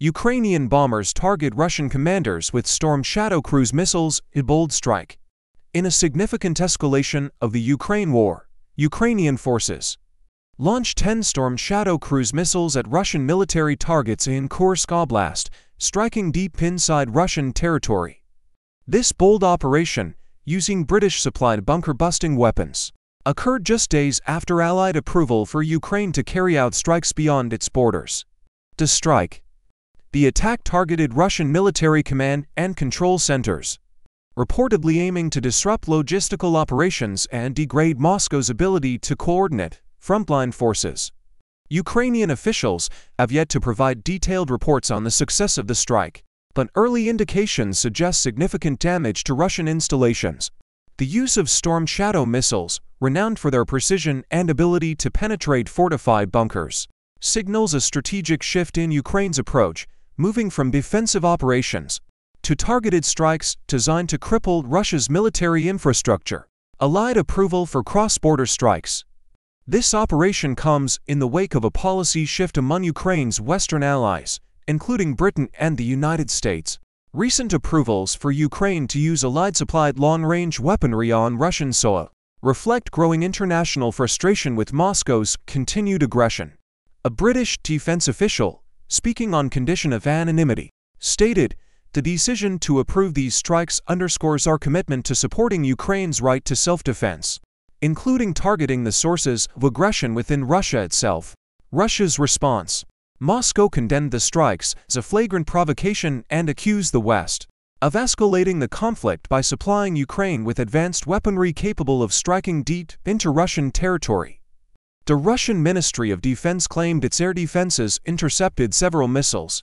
Ukrainian bombers target Russian commanders with Storm Shadow cruise missiles in bold strike. In a significant escalation of the Ukraine war, Ukrainian forces launched 10 Storm Shadow cruise missiles at Russian military targets in Kursk Oblast, striking deep inside Russian territory. This bold operation, using British-supplied bunker-busting weapons, occurred just days after Allied approval for Ukraine to carry out strikes beyond its borders. To strike, the attack targeted Russian military command and control centers, reportedly aiming to disrupt logistical operations and degrade Moscow's ability to coordinate frontline forces. Ukrainian officials have yet to provide detailed reports on the success of the strike, but early indications suggest significant damage to Russian installations. The use of Storm Shadow missiles, renowned for their precision and ability to penetrate fortified bunkers, signals a strategic shift in Ukraine's approach, moving from defensive operations to targeted strikes designed to cripple Russia's military infrastructure. Allied approval for cross-border strikes. This operation comes in the wake of a policy shift among Ukraine's Western allies, including Britain and the United States. Recent approvals for Ukraine to use Allied-supplied long-range weaponry on Russian soil reflect growing international frustration with Moscow's continued aggression. A British defense official, speaking on condition of anonymity, stated, "The decision to approve these strikes underscores our commitment to supporting Ukraine's right to self-defense, including targeting the sources of aggression within Russia itself." Russia's response. Moscow condemned the strikes as a flagrant provocation and accused the West of escalating the conflict by supplying Ukraine with advanced weaponry capable of striking deep into Russian territory. The Russian Ministry of Defense claimed its air defenses intercepted several missiles,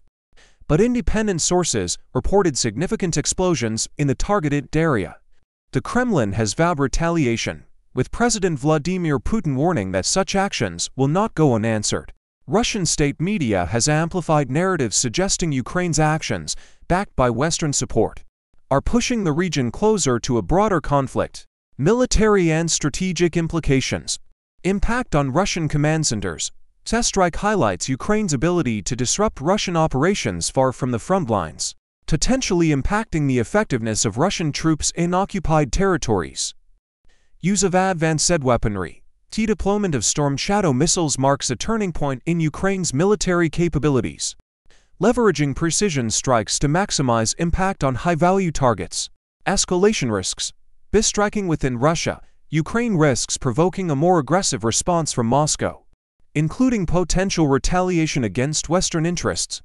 but independent sources reported significant explosions in the targeted area. The Kremlin has vowed retaliation, with President Vladimir Putin warning that such actions will not go unanswered. Russian state media has amplified narratives suggesting Ukraine's actions, backed by Western support, are pushing the region closer to a broader conflict. Military and strategic implications. Impact on Russian command centers. Test strike highlights Ukraine's ability to disrupt Russian operations far from the front lines, potentially impacting the effectiveness of Russian troops in occupied territories. Use of advanced weaponry. The deployment of Storm Shadow missiles marks a turning point in Ukraine's military capabilities, leveraging precision strikes to maximize impact on high-value targets. Escalation risks. By striking within Russia, Ukraine risks provoking a more aggressive response from Moscow, including potential retaliation against Western interests.